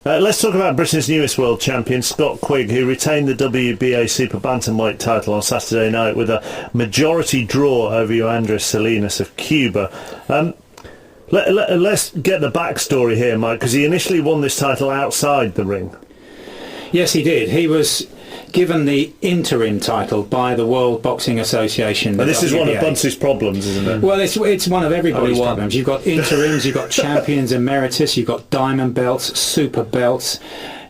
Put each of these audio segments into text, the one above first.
Let's talk about Britain's newest world champion, Scott Quigg, who retained the WBA Super Bantamweight title on Saturday night with a majority draw over Andres Salinas of Cuba. Let's get the backstory here, Mike, because he initially won this title outside the ring. Yes, he did. He was given the interim title by the World Boxing Association. And this is one of Bunce's problems, isn't it? Well, it's one of everybody's problems. You've got interims, you've got champions emeritus, you've got diamond belts, super belts,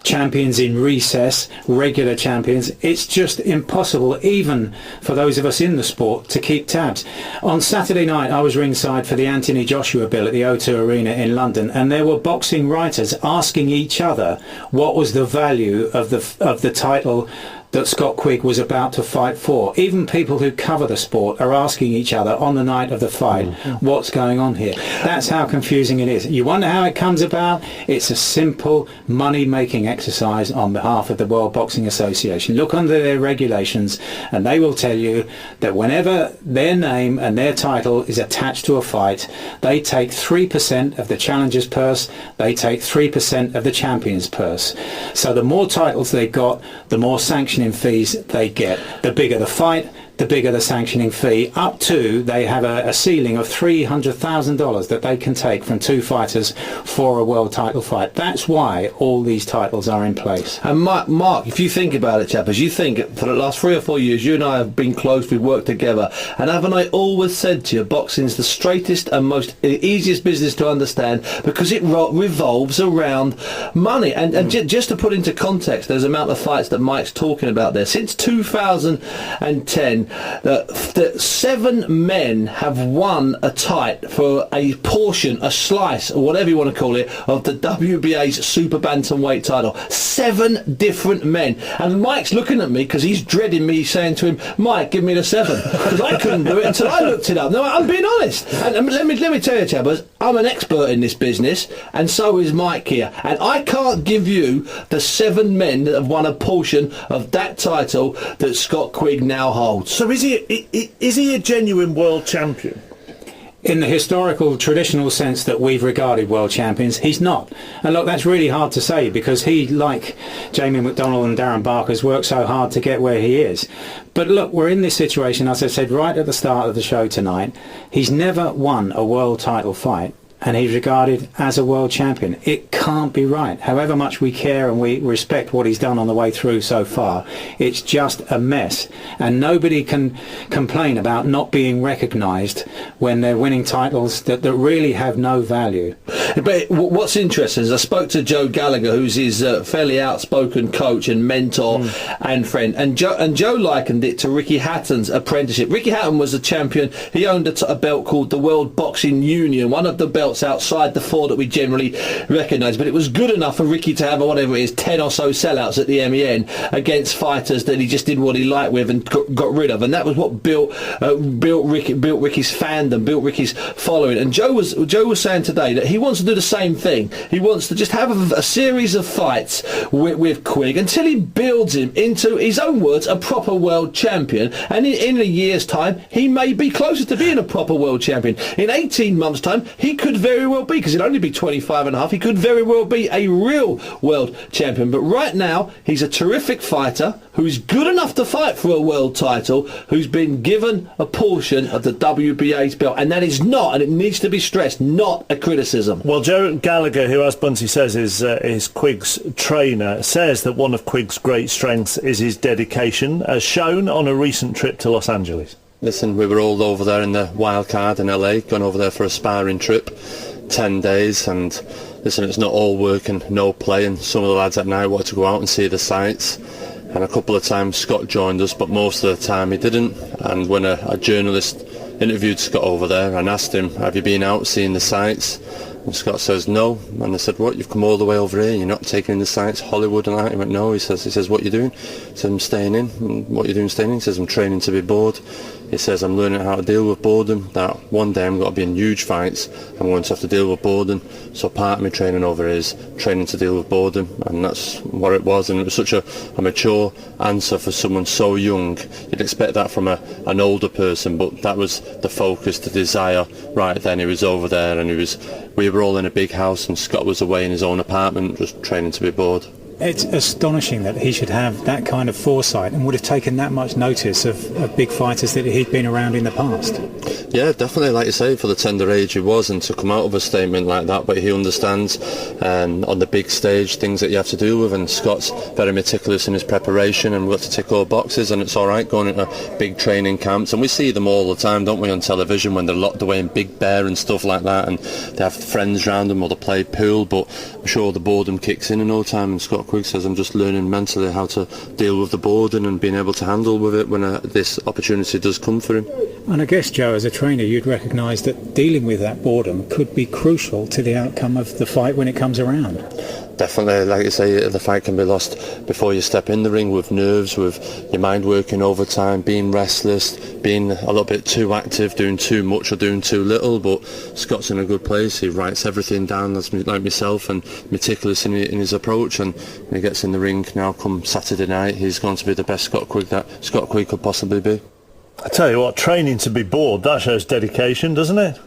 champions in recess, regular champions. It's just impossible, even for those of us in the sport, to keep tabs. On Saturday night, I was ringside for the Anthony Joshua bill at the O2 Arena in London, and there were boxing writers asking each other what was the value of the title that Scott Quigg was about to fight for. Even people who cover the sport are asking each other on the night of the fight, what's going on here? That's how confusing it is. You wonder how it comes about? It's a simple money-making exercise on behalf of the World Boxing Association. Look under their regulations and they will tell you that whenever their name and their title is attached to a fight, they take 3% of the challenger's purse, they take 3% of the champion's purse. So the more titles they've got, the more sanctioning fees they get. The bigger the fight, the bigger the sanctioning fee, up to they have a ceiling of $300,000 that they can take from two fighters for a world title fight. That's why all these titles are in place. And Mark, if you think about it, chappers, you think for the last 3 or 4 years you and I have been close, we've worked together, and haven't I always said to you, boxing's the straightest and most easiest business to understand because it revolves around money. And just to put into context, there's the amount of fights that Mike's talking about there. Since 2010, that 7 men have won a title for a portion, a slice, or whatever you want to call it, of the WBA's Super Bantamweight title. 7 different men. And Mike's looking at me because he's dreading me saying to him, Mike, give me the 7. Because I couldn't do it until I looked it up. No, I'm being honest. And let me tell you, chappers, I'm an expert in this business, and so is Mike here. And I can't give you the 7 men that have won a portion of that title that Scott Quigg now holds. So is he a genuine world champion? In the historical, traditional sense that we've regarded world champions, he's not. And look, that's really hard to say because he, like Jamie McDonnell and Darren Barker, has worked so hard to get where he is. But look, we're in this situation, as I said right at the start of the show tonight. He's never won a world title fight, and he's regarded as a world champion. It can't be right. However much we care and we respect what he's done on the way through so far, it's just a mess. And nobody can complain about not being recognised when they're winning titles that really have no value. But what's interesting is I spoke to Joe Gallagher, who's his fairly outspoken coach and mentor and friend, and Joe likened it to Ricky Hatton's apprenticeship. Ricky Hatton was a champion. He owned a belt called the World Boxing Union, one of the belts outside the 4 that we generally recognise, but it was good enough for Ricky to have whatever it is, 10 or so sellouts at the MEN against fighters that he just did what he liked with and got rid of, and that was what built Ricky's fandom, built Ricky's following. And Joe was saying today that he wants to do the same thing. He wants to just have a series of fights with Quigg until he builds him into, his own words, a proper world champion, and in a year's time he may be closer to being a proper world champion. In 18 months' time he could very well be, because he'll only be 25 and a half, he could very well be a real world champion. But right now he's a terrific fighter who's good enough to fight for a world title, who's been given a portion of the WBA's belt, and that is not, and it needs to be stressed, not a criticism. Well, Joe Gallagher, who, as Buncey says, is Quigg's trainer, says that one of Quigg's great strengths is his dedication, as shown on a recent trip to Los Angeles. Listen, we were all over there in the wild card in LA, gone over there for a sparring trip, 10 days, and listen, it's not all work and no play, and some of the lads at night wanted to go out and see the sights, and a couple of times Scott joined us, but most of the time he didn't. And when a journalist interviewed Scott over there and asked him, have you been out seeing the sights? And Scott says no, and they said, what, you've come all the way over here, you're not taking in the sights, Hollywood and that? He went, no. He says, what you doing? He said, I'm staying in. And what you doing staying in? He says, I'm training to be bored. he says, I'm learning how to deal with boredom, that one day I'm going to be in huge fights, I'm going to have to deal with boredom. So part of my training over is training to deal with boredom, and that's what it was. And it was such a mature answer for someone so young. You'd expect that from an older person, but that was the focus, the desire. Right then he was over there, and we were all in a big house, and Scott was away in his own apartment just training to be bored. It's astonishing that he should have that kind of foresight and would have taken that much notice of big fighters that he'd been around in the past. Yeah, definitely, like you say, for the tender age he was, and to come out of a statement like that, but he understands on the big stage things that you have to deal with, and Scott's very meticulous in his preparation, and we've got to tick all boxes, and it's alright going into big training camps, and we see them all the time, don't we, on television, when they're locked away in Big Bear and stuff like that, and they have friends around them, or they play pool, but I'm sure the boredom kicks in no time, and Scott Quigg says, I'm just learning mentally how to deal with the boredom and being able to handle with it when this opportunity does come for him. And I guess, Joe, as a trainer, you'd recognise that dealing with that boredom could be crucial to the outcome of the fight when it comes around. Definitely, like you say, the fight can be lost before you step in the ring, with nerves, with your mind working overtime, being restless, being a little bit too active, doing too much or doing too little. But Scott's in a good place. He writes everything down, like myself, and meticulous in his approach. And when he gets in the ring now, come Saturday night, he's going to be the best Scott Quigg that Scott Quigg could possibly be. I tell you what, training to be bored, that shows dedication, doesn't it?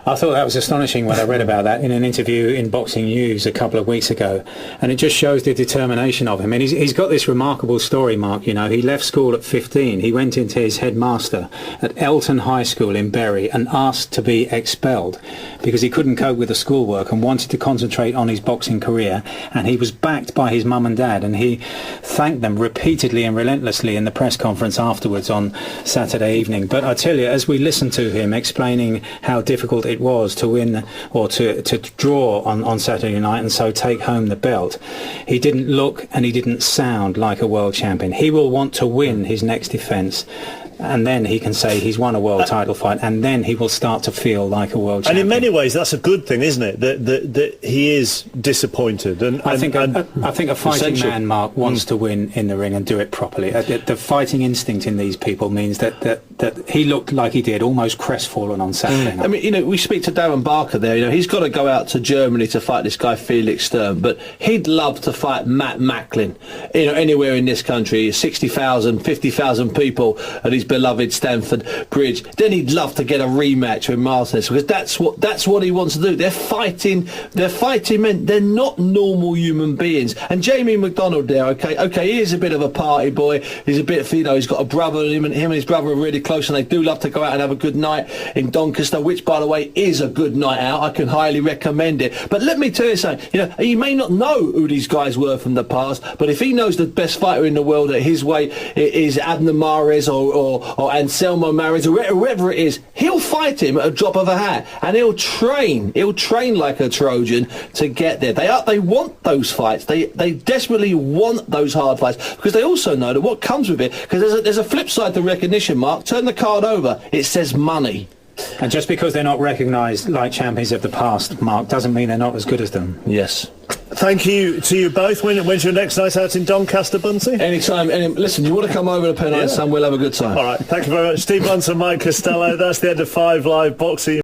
I thought that was astonishing when I read about that in an interview in Boxing News a couple of weeks ago, and it just shows the determination of him. And he's got this remarkable story, Mark. You know, he left school at 15. He went into his headmaster at Elton High School in Bury and asked to be expelled because he couldn't cope with the schoolwork and wanted to concentrate on his boxing career. And he was backed by his mum and dad, and he thanked them repeatedly and relentlessly in the press conference afterwards on Saturday evening. But I tell you, as we listened to him explaining how difficult it was to win or to draw on Saturday night and so take home the belt, he didn't look and he didn't sound like a world champion. He will want to win his next defence, and then he can say he's won a world title fight, and then he will start to feel like a world champion. And in many ways that's a good thing, isn't it, that he is disappointed. And I think a fighting essential. man, Mark, wants to win in the ring and do it properly. The fighting instinct in these people means that he looked like he did, almost crestfallen on Saturday night. I mean, you know, we speak to Darren Barker there. You know, he's got to go out to Germany to fight this guy Felix Sturm, but he'd love to fight Matt Macklin. You know, anywhere in this country, 60,000, 50,000 people at his beloved Stamford Bridge. Then he'd love to get a rematch with Martinez, because that's what he wants to do. They're fighting men. They're not normal human beings. And Jamie McDonald there, okay, he is a bit of a party boy. He's a bit, you know, he's got a brother. Him and his brother are really close, and they do love to go out and have a good night in Doncaster, which, by the way, is a good night out. I can highly recommend it. But let me tell you something. You know, he may not know who these guys were from the past, but if he knows the best fighter in the world at his weight is Abner Mares or Anselmo Mares or whoever it is, he'll fight him at a drop of a hat, and he'll train like a Trojan to get there. They want those fights. They desperately want those hard fights, because they also know that what comes with it, because there's a flip side to recognition, Mark. Turn the card over, it says money. And just because they're not recognised like champions of the past, Mark, doesn't mean they're not as good as them. Yes. Thank you to you both. When's your next night out in Doncaster, Bunsey? Anytime. Listen, you want to come over to Pennine, son, we'll have a good time. All right, thank you very much. Steve Bunce and Mike Costello. That's the end of 5 Live Boxing.